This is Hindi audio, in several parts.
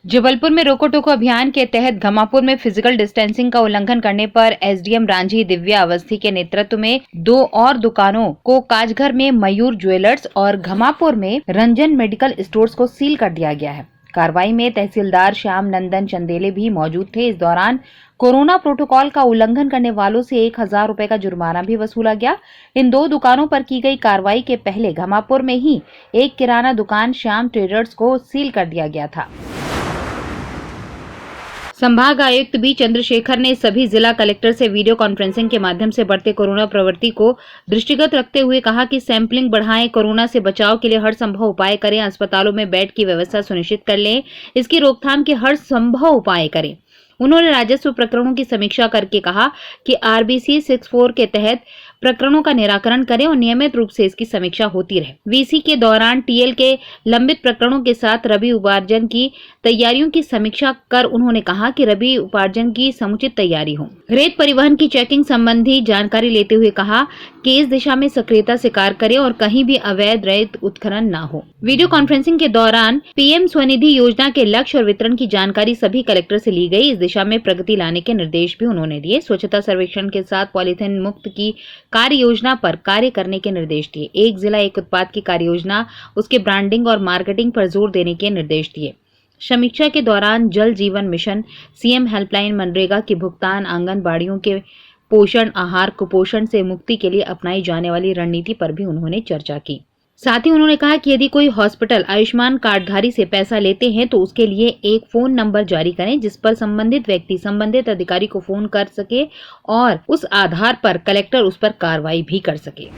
जबलपुर में रोको टोको अभियान के तहत घमापुर में फिजिकल डिस्टेंसिंग का उल्लंघन करने पर एसडीएम रांझी दिव्या अवस्थी के नेतृत्व में 2 और दुकानों को काजघर में मयूर ज्वेलर्स और घमापुर में रंजन मेडिकल स्टोर्स को सील कर दिया गया है। कार्रवाई में तहसीलदार श्याम नंदन चंदेले भी मौजूद थे। इस दौरान कोरोना प्रोटोकॉल का उल्लंघन करने वालों से 1000 रुपए का जुर्माना भी वसूला गया। इन 2 दुकानों पर की गई कार्रवाई के पहले घमापुर में ही एक किराना दुकान श्याम ट्रेडर्स को सील कर दिया गया था। संभाग आयुक्त बी चंद्रशेखर ने सभी जिला कलेक्टर से वीडियो कॉन्फ्रेंसिंग के माध्यम से बढ़ते कोरोना प्रवृत्ति को दृष्टिगत रखते हुए कहा कि सैंपलिंग बढ़ाएं, कोरोना से बचाव के लिए हर संभव उपाय करें, अस्पतालों में बेड की व्यवस्था सुनिश्चित कर लें, इसकी रोकथाम के हर संभव उपाय करें। उन्होंने राजस्व प्रकरणों की समीक्षा करके कहा कि आरबीसी 64 के तहत प्रकरणों का निराकरण करें और नियमित रूप से इसकी समीक्षा होती रहे। वीसी के दौरान टीएल के लंबित प्रकरणों के साथ रबी उपार्जन की तैयारियों की समीक्षा कर उन्होंने कहा कि रबी उपार्जन की समुचित तैयारी हो। रेत परिवहन की चेकिंग संबंधी जानकारी लेते हुए कहा कि इस दिशा में सक्रियता से कार्य करें और कहीं भी अवैध रेत उत्खनन न हो। वीडियो कॉन्फ्रेंसिंग के दौरान पीएम स्वनिधि योजना के लक्ष्य और वितरण की जानकारी सभी कलेक्टर से ली गई। इस दिशा में प्रगति लाने के निर्देश भी उन्होंने दिए। स्वच्छता सर्वेक्षण के साथ पॉलीथिन मुक्त की कार्य योजना पर कार्य करने के निर्देश दिए। एक जिला एक उत्पाद की कार्य योजना, उसके ब्रांडिंग और मार्केटिंग पर जोर देने के निर्देश दिए। समीक्षा के दौरान जल जीवन मिशन, सीएम हेल्पलाइन, मनरेगा के भुगतान, आंगनबाड़ियों के पोषण आहार, कुपोषण से मुक्ति के लिए अपनाई जाने वाली रणनीति पर भी उन्होंने चर्चा की। साथ ही उन्होंने कहा कि यदि कोई हॉस्पिटल आयुष्मान कार्डधारी से पैसा लेते हैं तो उसके लिए एक फोन नंबर जारी करें जिस पर संबंधित व्यक्ति संबंधित अधिकारी को फोन कर सके और उस आधार पर कलेक्टर उस पर कार्रवाई भी कर सके।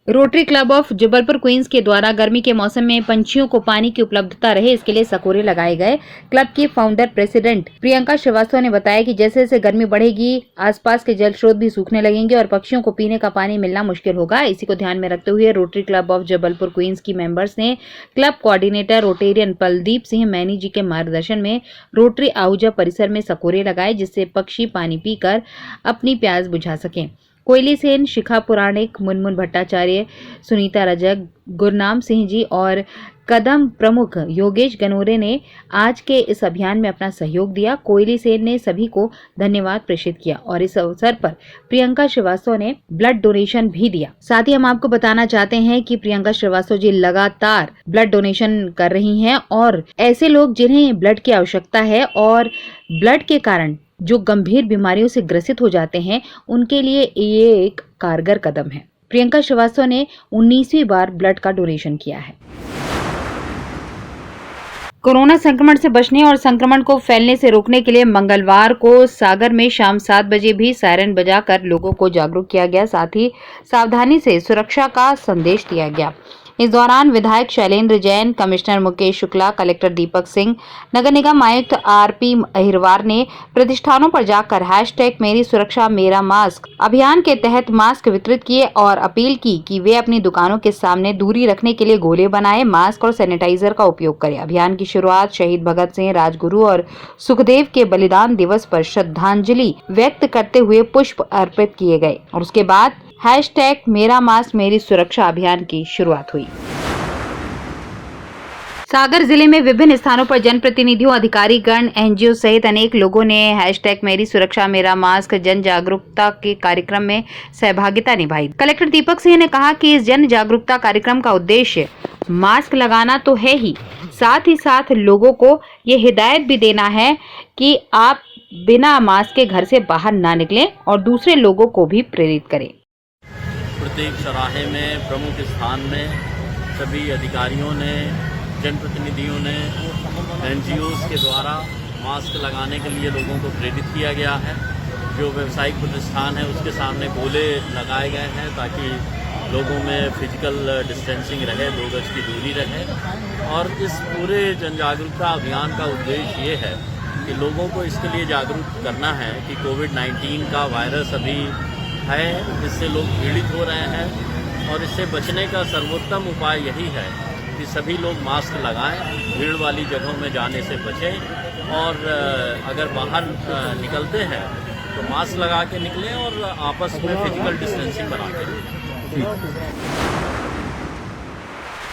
Rotary club of Jabalpur Queens के द्वारा गर्मी के मौसम में पंछियों को पानी की उपलब्धता रहे, इसके लिए सकोरे लगाए गए। क्लब की फाउंडर प्रेसिडेंट प्रियंका श्रीवास्तव ने बताया कि जैसे जैसे गर्मी बढ़ेगी, आसपास के जल स्रोत भी सूखने लगेंगे और पक्षियों को पीने का पानी मिलना मुश्किल होगा। इसी को ध्यान में रखते हुए Rotary club of Jabalpur Queens की मेंबर्स ने club coordinator Rotarian Paldeep Singh Maini ji के मार्गदर्शन में रोटरी आहूजा परिसर में सकोरे लगाए, जिससे पक्षी पानी पीकर अपनी प्यास बुझा सकें। कोयली सेन, शिखा पुराणिक, मुनमुन भट्टाचार्य, सुनीता रजक, गुरनाम सिंह जी और कदम प्रमुख योगेश गनोरे ने आज के इस अभियान में अपना सहयोग दिया। कोयली सेन ने सभी को धन्यवाद प्रेषित किया और इस अवसर पर प्रियंका श्रीवास्तव ने ब्लड डोनेशन भी दिया। साथ ही हम आपको बताना चाहते हैं कि प्रियंका श्रीवास्तव जी लगातार ब्लड डोनेशन कर रही हैं और ऐसे लोग जिन्हें ब्लड की आवश्यकता है और ब्लड के कारण जो गंभीर बीमारियों से ग्रसित हो जाते हैं, उनके लिए ये एक कारगर कदम है। प्रियंका श्रीवास्तव ने 19वीं बार ब्लड का डोनेशन किया है। कोरोना संक्रमण से बचने और संक्रमण को फैलने से रोकने के लिए मंगलवार को सागर में शाम 7 बजे भी सायरन बजाकर लोगों को जागरूक किया गया। साथ ही सावधानी से सुरक्षा का संदेश दिया गया। इस दौरान विधायक शैलेंद्र जैन, कमिश्नर मुकेश शुक्ला, कलेक्टर दीपक सिंह, नगर निगम आयुक्त आरपी अहिरवार ने प्रतिष्ठानों पर जाकर #मेरी सुरक्षा मेरा मास्क अभियान के तहत मास्क वितरित किए और अपील की कि वे अपनी दुकानों के सामने दूरी रखने के लिए गोले बनाएं, मास्क और सैनिटाइजर का उपयोग करें। अभियान की शुरुआत शहीद भगत सिंह, राजगुरु और सुखदेव के बलिदान दिवस पर श्रद्धांजलि व्यक्त करते हुए पुष्प अर्पित किए गए और उसके बाद #मेरा मास्क मेरी सुरक्षा अभियान की शुरुआत हुई। सागर जिले में विभिन्न स्थानों पर जनप्रतिनिधियों, अधिकारीगण, एनजीओ सहित अनेक लोगों ने #मेरी सुरक्षा मेरा मास्क जन जागरूकता के कार्यक्रम में सहभागिता निभाई। कलेक्टर दीपक सिंह ने कहा कि इस जन जागरूकता कार्यक्रम का उद्देश्य मास्क लगाना तो है ही, साथ ही साथ लोगों को ये हिदायत भी देना है कि आप बिना मास्क के घर से बाहर ना निकलें और दूसरे लोगों को भी प्रेरित करें। प्रत्येक चौराहे में, प्रमुख स्थान में सभी अधिकारियों ने, जनप्रतिनिधियों ने, एनजीओज़ के द्वारा मास्क लगाने के लिए लोगों को प्रेरित किया गया है। जो व्यावसायिक प्रतिष्ठान है उसके सामने गोले लगाए गए हैं ताकि लोगों में फिजिकल डिस्टेंसिंग रहे, 2 गज की दूरी रहे। और इस पूरे जन जागरूकता अभियान का उद्देश्य ये है कि लोगों को इसके लिए जागरूक करना है कि कोविड-19 का वायरस अभी है, इससे लोग पीड़ित हो रहे हैं और इससे बचने का सर्वोत्तम उपाय यही है कि सभी लोग मास्क लगाएं, भीड़ वाली जगहों में जाने से बचें और अगर बाहर निकलते हैं तो मास्क लगा के निकलें और आपस में फिजिकल डिस्टेंसिंग बना के।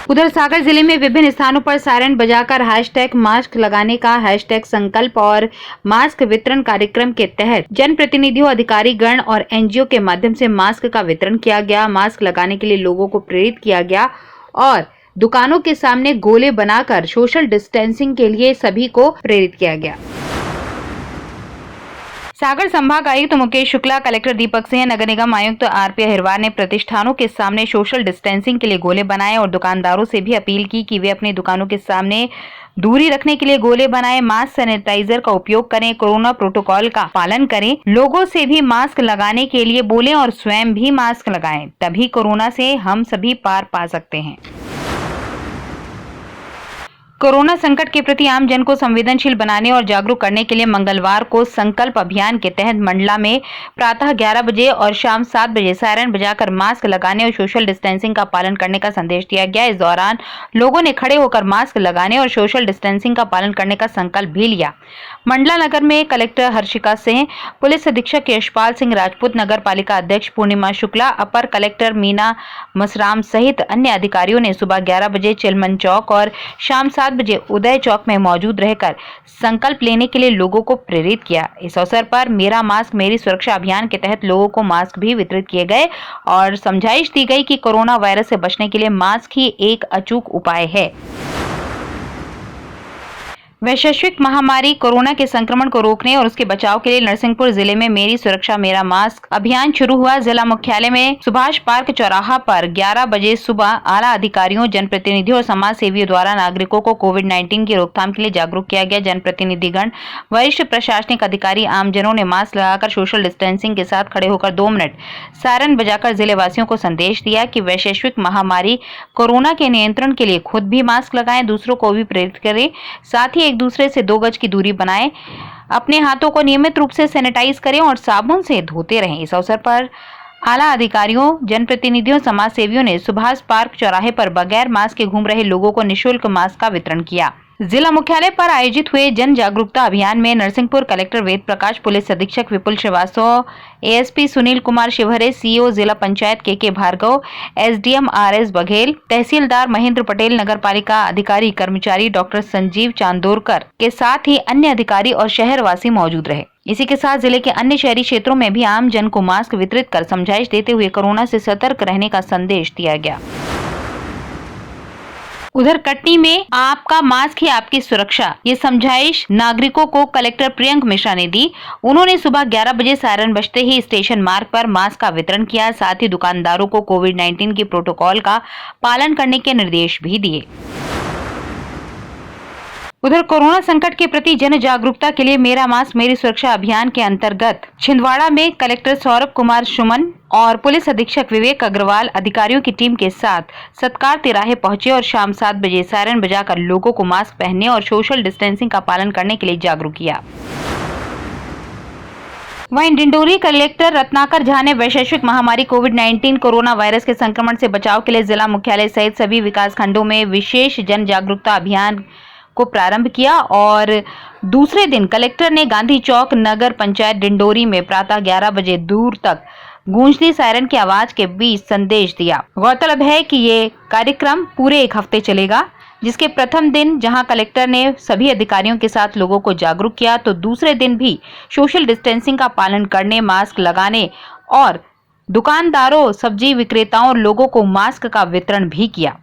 उधर सागर जिले में विभिन्न स्थानों पर सायरन बजाकर हैशटैग मास्क लगाने का हैशटैग संकल्प और मास्क वितरण कार्यक्रम के तहत जनप्रतिनिधियों, अधिकारी गण और एनजीओ के माध्यम से मास्क का वितरण किया गया। मास्क लगाने के लिए लोगों को प्रेरित किया गया और दुकानों के सामने गोले बनाकर सोशल डिस्टेंसिंग के लिए सभी को प्रेरित किया गया। सागर संभाग आयुक्त मुकेश शुक्ला, कलेक्टर दीपक सिंह, नगर निगम आयुक्त आरपी अहिरवार ने प्रतिष्ठानों के सामने सोशल डिस्टेंसिंग के लिए गोले बनाए और दुकानदारों से भी अपील की कि वे अपनी दुकानों के सामने दूरी रखने के लिए गोले बनाएं, मास्क सैनिटाइजर का उपयोग करें, कोरोना प्रोटोकॉल का पालन करें, लोगों से भी मास्क लगाने के लिए बोलें और स्वयं भी मास्क लगाएं, तभी कोरोना से हम सभी पार पा सकते हैं। कोरोना संकट के प्रति आम जन को संवेदनशील बनाने और जागरूक करने के लिए मंगलवार को संकल्प अभियान के तहत मंडला में प्रातः 11 बजे और शाम 7 बजे सायरन बजाकर मास्क लगाने और सोशल डिस्टेंसिंग का पालन करने का संदेश दिया गया। इस दौरान लोगों ने खड़े होकर मास्क लगाने और सोशल डिस्टेंसिंग का पालन करने का संकल्प भी लिया। मंडला नगर में कलेक्टर हर्षिका सिंह, पुलिस अधीक्षक यशपाल सिंह राजपूत, नगर पालिका अध्यक्ष पूर्णिमा शुक्ला, अपर कलेक्टर मीना मसराम सहित अन्य अधिकारियों ने सुबह 11 बजे चिलमन चौक और शाम 7 बजे उदय चौक में मौजूद रहकर संकल्प लेने के लिए लोगों को प्रेरित किया। इस अवसर पर मेरा मास्क मेरी सुरक्षा अभियान के तहत लोगों को मास्क भी वितरित किए गए और समझाइश दी गई कि कोरोना वायरस से बचने के लिए मास्क ही एक अचूक उपाय है। वैश्विक महामारी कोरोना के संक्रमण को रोकने और उसके बचाव के लिए नरसिंहपुर जिले में मेरी सुरक्षा मेरा मास्क अभियान शुरू हुआ। जिला मुख्यालय में सुभाष पार्क चौराहा पर 11 बजे सुबह आला अधिकारियों, जनप्रतिनिधियों और समाज सेवियों द्वारा नागरिकों को कोविड-19 की रोकथाम के लिए जागरूक किया गया। जनप्रतिनिधिगण, वरिष्ठ प्रशासनिक अधिकारी, आमजनों ने मास्क लगाकर सोशल डिस्टेंसिंग के साथ खड़े होकर 2 मिनट सायरन बजाकर जिले वासियों को संदेश दिया कि वैश्विक महामारी कोरोना के नियंत्रण के लिए खुद भी मास्क लगाएं, दूसरों को भी प्रेरित करें, साथ ही एक दूसरे से 2 गज की दूरी बनाएं, अपने हाथों को नियमित रूप से सैनिटाइज करें और साबुन से धोते रहें। इस अवसर पर आला अधिकारियों, जनप्रतिनिधियों, समाज सेवियों ने सुभाष पार्क चौराहे पर बगैर मास्क के घूम रहे लोगों को निःशुल्क मास्क का वितरण किया। जिला मुख्यालय पर आयोजित हुए जन जागरूकता अभियान में नरसिंहपुर कलेक्टर वेद प्रकाश, पुलिस अधीक्षक विपुल श्रीवास्तव, एएसपी सुनील कुमार शिवहरे, सीईओ जिला पंचायत के भार्गव, एसडीएम आरएस बघेल, तहसीलदार महेंद्र पटेल, नगर पालिका अधिकारी कर्मचारी डॉक्टर संजीव चांदोरकर के साथ ही अन्य अधिकारी और शहरवासी मौजूद रहे। इसी के साथ जिले के अन्य शहरी क्षेत्रों में भी आम जन को मास्क वितरित कर समझाइश देते हुए कोरोना से सतर्क रहने का संदेश दिया गया। उधर कटनी में आपका मास्क ही आपकी सुरक्षा, ये समझाइश नागरिकों को कलेक्टर प्रियंक मिश्रा ने दी। उन्होंने सुबह 11 बजे सायरन बजते ही स्टेशन मार्ग पर मास्क का वितरण किया, साथ ही दुकानदारों को कोविड-19 के प्रोटोकॉल का पालन करने के निर्देश भी दिए। उधर कोरोना संकट के प्रति जन जागरूकता के लिए मेरा मास्क मेरी सुरक्षा अभियान के अंतर्गत छिंदवाड़ा में कलेक्टर सौरभ कुमार सुमन और पुलिस अधीक्षक विवेक अग्रवाल अधिकारियों की टीम के साथ सत्कार तिराहे पहुंचे और शाम 7 बजे सायरन बजाकर लोगों को मास्क पहनने और सोशल डिस्टेंसिंग का पालन करने के लिए जागरूक किया। वहीं डिंडोरी कलेक्टर रत्नाकर झा ने वैश्विक महामारी कोविड-19 कोरोना वायरस के संक्रमण से बचाव के लिए जिला मुख्यालय सहित सभी विकास खंडों में विशेष जन जागरूकता अभियान को प्रारंभ किया और दूसरे दिन कलेक्टर ने गांधी चौक नगर पंचायत डिंडोरी में प्रातः 11 बजे दूर तक गूंजती सायरन की आवाज के बीच संदेश दिया। गौरतलब है कि ये कार्यक्रम पूरे 1 हफ्ते चलेगा, जिसके प्रथम दिन जहां कलेक्टर ने सभी अधिकारियों के साथ लोगों को जागरूक किया, तो दूसरे दिन भी सोशल डिस्टेंसिंग का पालन करने, मास्क लगाने और दुकानदारों, सब्जी विक्रेताओं और लोगों को मास्क का वितरण भी किया।